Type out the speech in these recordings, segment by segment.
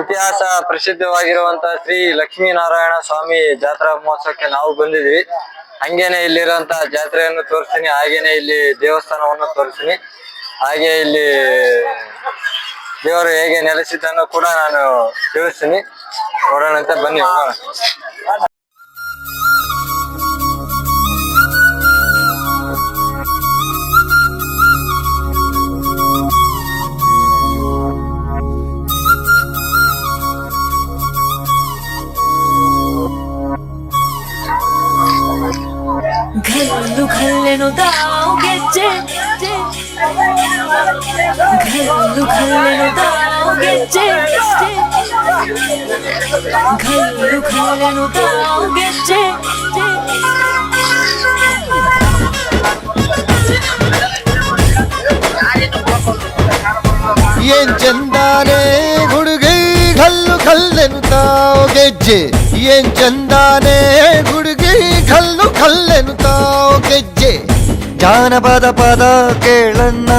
ಇತಿಹಾಸ ಪ್ರಸಿದ್ಧವಾಗಿರುವಂತಹ ಶ್ರೀ ಲಕ್ಷ್ಮೀನಾರಾಯಣ ಸ್ವಾಮಿ ಜಾತ್ರಾ ಮಹೋತ್ಸವಕ್ಕೆ ನಾವು ಬಂದಿದ್ವಿ. ಹಂಗೇನೆ ಇಲ್ಲಿರುವಂತಹ ಜಾತ್ರೆಯನ್ನು ತೋರಿಸ್ತೀನಿ, ಹಾಗೇನೆ ಇಲ್ಲಿ ದೇವಸ್ಥಾನವನ್ನು ತೋರಿಸ್ತೀನಿ, ಹಾಗೆ ಇಲ್ಲಿ ದೇವರು ಹೇಗೆ ನೆಲೆಸಿದ್ದನ್ನು ಕೂಡ ನಾನು ತಿಳಿಸ್ತೀನಿ. ನೋಡೋಣಂತೆ, ಬನ್ನಿ ಹೋಗೋಣ. घल्लु घल्लेनु दाव ಗೆಜ್ಜೆ घल्लु घल्लेनु दाव ಗೆಜ್ಜೆ घल्लु घल्लेनु दाव ಗೆಜ್ಜೆ ಏನ್ ಚಂದಾನೆ ಹುಡುಗಿ ಘಲ್ಲು ಘಲ್ಲೆನು ತಾವ್ ಗೆಜ್ಜೆ, ಏನ್ ಚಂದಾನೆ ಹುಡುಗಿ ಘಲ್ಲು ಘಲ್ಲೆನು ತಾವ್ ಗೆಜ್ಜೆ. ಜಾನಪದ ಪದ ಕೇಳಣ್ಣ,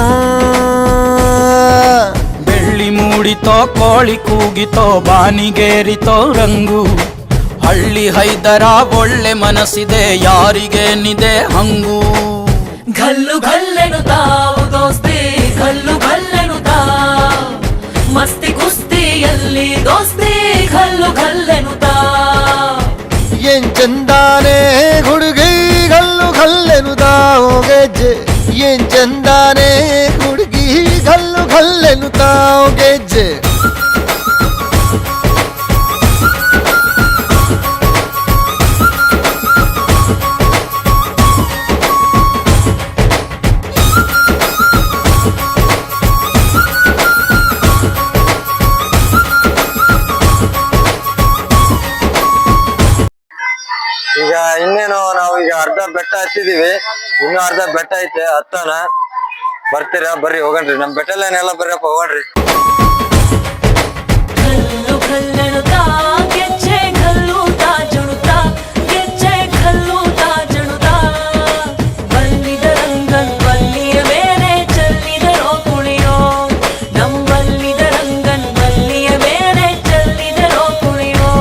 ಬೆಳ್ಳಿ ಮೂಡಿತೋ ಕೋಳಿ ಕೂಗಿತೋ ಬಾನಿಗೇರಿತೋ ರಂಗು. ಹಳ್ಳಿ ಹೈದರ ಒಳ್ಳೆ ಮನಸ್ಸಿದೆ, ಯಾರಿಗೇನಿದೆ ಹಂಗು. घल्लु घल्लेनु दाव ದೋಸ್ತಿ, घल्लु घल्लेनु दाव ಮಸ್ತಿ ಕುಸ್ತಿಯಲ್ಲಿ ದೋಸ್ತಿ, घल्लु घल्लेनु दाव. ಏನ್ ಚಂದಾನೆ ಹುಡುಗಿ ಘಲ್ಲು ಘಲ್ಲೆನು ತಾವ್ ಗೆಜ್ಜೆ, ಏನ್ ಚಂದಾನೆ ಹುಡುಗಿ ಘಲ್ಲು ಘಲ್ಲೆನು ತಾವ್ ಗೆಜ್ಜೆ. ಈಗ ಇನ್ನೇನು ನಾವು ಈಗ ಅರ್ಧ ಬೆಟ್ಟ ಹತ್ತಿದೀವಿ, ಇನ್ನೂ ಅರ್ಧ ಬೆಟ್ಟ ಐತೆ, ಹತ್ತೋಣ. ಬರ್ತೀರಾ? ಬರ್ರಿ ಹೋಗಣ್ರಿ, ನಮ್ ಬೆಟ್ಟಲ್ಲೇನೆಲ್ಲ ಬರ್ರಪ್ಪ, ಹೋಗಣ್ರಿ. घल्लु घल्लेनु दाव ಗೆಜ್ಜೆ, घल्लु ತಾ ಜುಣುತಾ ಗೆಜ್ಜೆ, घल्लु ತಾ ಜುಣುತಾ. ಬಲ್ಲಿದ ರಂಗನ್ ಬಲ್ಲಿಯ ಮೇಲೆ ಚೆಲ್ಲಿದರೋ ಕುಣಿಯೋ, ನಮ್ ಬಲ್ಲಿದ ರಂಗನ್ ಬಲ್ಲಿಯ ಮೇಲೆ ಚೆಲ್ಲಿದರೋ ಕುಣಿಯೋ.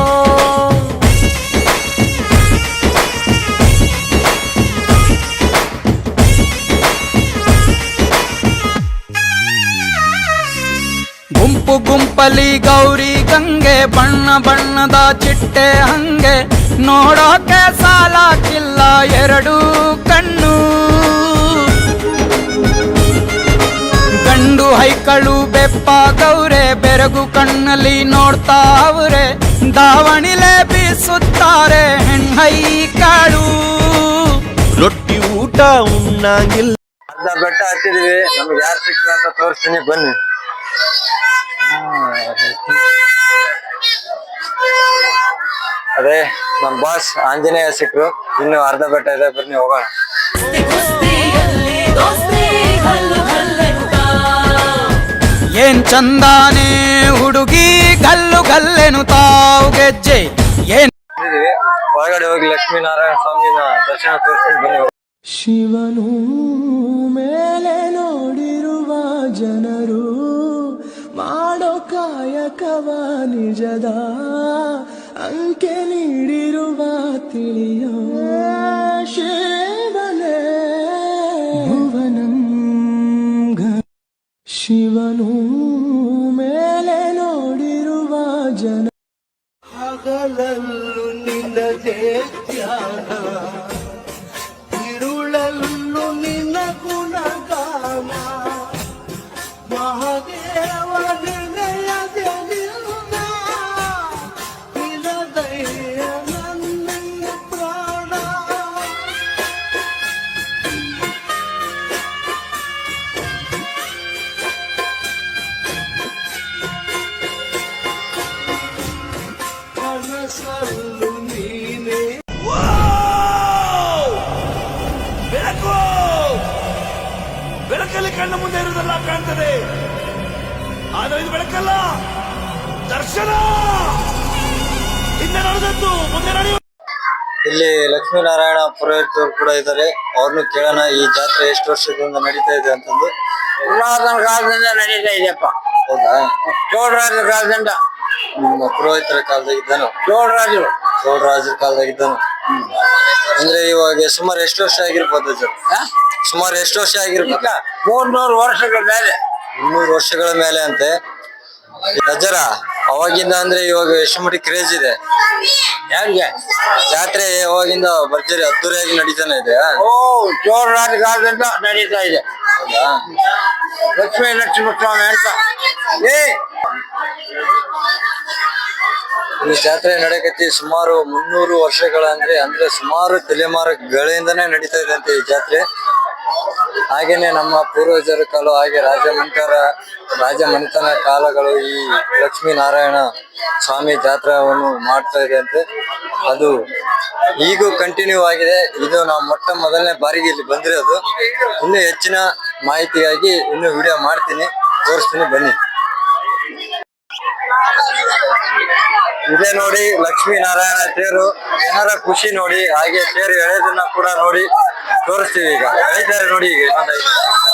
ಗುಂಪು ಗುಂಪಲಿ ಗೌರಿ ಗಂಗೆ, ಬಣ್ಣ ಬಣ್ಣದ ಚಿಟ್ಟೆ ಹಂಗೆ, ನೋಡೋಕೆ ಸಾಲಾಕಿಲ್ಲ ಎರಡು ಕಣ್ಣು. ಗಂಡು ಹೈಕಳು ಬೆಪ್ಪ ಗೌರೆ, ಬೆರಗು ಕಣ್ಣಲ್ಲಿ ನೋಡ್ತಾ ಅವ್ರೆ, ದಾವಣಿಲೆ ಬೀಸುತ್ತಾರೆ ಹೆಣ್ಣೈಕಾಳು. ರೊಟ್ಟಿ ಊಟ ಉಣ್ಣಂಗಿಲ್ಲ. ಅರ್ಧ ಬೆಟ್ಟ ಹತ್ತಿದೀವಿ, ನಮ್ಗೆ ಯಾರು ಸಿಕ್ಕ್ರು ಅಂತ ತೋರಿಸ್ತೀನಿ, ಬನ್ನಿ. ಅದೇ ನಮ್ ಬಾಸ್ ಆಂಜನೇಯ ಸಿಕ್ರು, ಇನ್ನು ಅರ್ಧ ಬೆಟ್ಟ ಇದೆ, ಬನ್ನಿ ಹೋಗೋಣ. ಕುಸ್ತಿಯಲ್ಲಿ ದೋಸ್ತಿ, घल्लु घल्लेनु दाव. ಏನ್ ಚಂದಾನೆ ಹುಡುಗಿ ಘಲ್ಲು ಘಲ್ಲೆನು ತಾವ್ ಗೆಜ್ಜೆ, ಏನ್ ಹೊರಗಡೆ ಹೋಗಿ ಲಕ್ಷ್ಮೀನಾರಾಯಣ ಸ್ವಾಮಿನ ದರ್ಶನ ತೋರಿಸ್ತೀನಿ, ಬನ್ನಿ. ಶಿವನು ಮೇಲೆ ನೋಡಿರುವ ಜನರು ಮಾಡೋ ಕಾಯಕವ ನಿಜದ ಅಂಕೆ ನೀಡಿರುವ ತಿಳಿಯೋ ಶಿವನೇ ಭುವನಂ. ಶಿವನು ಮೇಲೆ ನೋಡಿರುವ ಜನ ಹಗಲಲ್ಲೂ ನಿನ್ನದೇ ಧ್ಯಾನ, ഇരുളല്ലു നിന്ന ഗുണഗാന, മഹാദേവ നിലയದೆ ನಿನ್ನ ನಿಲದಯ ನನ್ನ ಪ್ರಾಣ. ಕನಸಲ್ಲು ನೀನೇ ಬೆಳಕಲ್ಲಿ ಕಣ್ಣ ಮುಂದೆ ಇರುವುದೆಲ್ಲ ಕಾಣ್ತದೆ, ಆದರೆ ಇದು ಬೆಳಕಲ್ಲ, ದರ್ಶನ. ಹಿಂದೆ ನಡೆದದ್ದು ಮುಂದೆ ನಡೆಯುವ. ಇಲ್ಲಿ ಲಕ್ಷ್ಮೀನಾರಾಯಣ ಪುರೋಹಿತರು ಕೂಡ ಇದ್ದಾರೆ, ಅವ್ರನ್ನು ಕೇಳೋಣ ಈ ಜಾತ್ರೆ ಎಷ್ಟು ವರ್ಷದಿಂದ ನಡೀತಾ ಇದೆ ಅಂತಂದು. ಪುರಾತನ ಕಾಲದಿಂದ ನಡೀತಾ ಇದೆಯಪ್ಪ. ಹೌದಾ? ಚೋಳರಾಜರ ಕಾಲದಿಂದ ನಿಮ್ಮ ಪುರೋಹಿತರ ಕಾಲದಾಗಿದ್ದಾನು? ಚೋಳರಾಜರು ಚೋಳರಾಜರ ಕಾಲದಾಗಿದ್ದಾನು. ಅಂದ್ರೆ ಇವಾಗ ಸುಮಾರು ಎಷ್ಟು ವರ್ಷ ಆಗಿರ್ಬೋದು ಅಜ್ಜ? ಸುಮಾರು ಎಷ್ಟು ವರ್ಷ ಆಗಿರ್ಬೇಕು? 300 ವರ್ಷಗಳ ಮೇಲೆ 300 ವರ್ಷಗಳ ಮೇಲೆ ಅಂತೆ. ಅಜ್ಜರ ಅವಾಗಿಂದ ಅಂದ್ರೆ ಇವಾಗ ಎಷ್ಟು ಮಟ್ಟಿಗೆ ಕ್ರೇಜ್ ಇದೆ? ಹೆಂಗೆ? ಜಾತ್ರೆ ಅವಾಗಿಂದ ಭರ್ಜರಿ ಅದ್ದೂರಿಯಾಗಿ ನಡೀತಾನೆ ಇದೆ. ಓ ಚೋಳರಾಜ ಕಾಲದಿಂದ ನಡೀತಾ ಇದೆ. ಹೌದಾ? ಲಕ್ಷ್ಮೀ ನರಸಿಂಹಸ್ವಾಮಿ ಅಂತ ಏ ಈ ಜಾತ್ರೆ ನಡೆಕತ್ತಿ ಸುಮಾರು 300 ವರ್ಷಗಳ ಅಂದ್ರೆ ಸುಮಾರು ತಲೆಮಾರುಗಳಿಂದನೇ ನಡೀತಾ ಇದೆ ಅಂತೆ ಈ ಜಾತ್ರೆ. ಹಾಗೇನೆ ನಮ್ಮ ಪೂರ್ವಜರ ಕಾಲ ಹಾಗೆ ರಾಜಮನೆತನ ಕಾಲಗಳು ಈ ಲಕ್ಷ್ಮೀನಾರಾಯಣ ಸ್ವಾಮಿ ಜಾತ್ರೆಯನ್ನು ಮಾಡ್ತಾ ಇದೆ ಅಂತೆ. ಅದು ಈಗೂ ಕಂಟಿನ್ಯೂ ಆಗಿದೆ. ಇದು ನಾವು ಮೊದಲನೇ ಬಾರಿಗೆ ಇಲ್ಲಿ ಬಂದಿರೋದು. ಇನ್ನು ಹೆಚ್ಚಿನ ಮಾಹಿತಿಗಾಗಿ ಇನ್ನು ವಿಡಿಯೋ ಮಾಡ್ತೀನಿ, ತೋರಿಸ್ತೀನಿ, ಬನ್ನಿ. ಇದೇ ನೋಡಿ ಲಕ್ಷ್ಮೀನಾರಾಯಣ ತೇರು. ಜನರ ಖುಷಿ ನೋಡಿ, ಹಾಗೆ ತೇರು ಎಳೆದನ್ನ ಕೂಡ ನೋಡಿ ತೋರಿಸ್ತೀವಿ. ಈಗ ಎಳಿತಾರೆ ನೋಡಿ ಈಗ ಇನ್ನೊಂದು 5 ನಿಮಿಷ.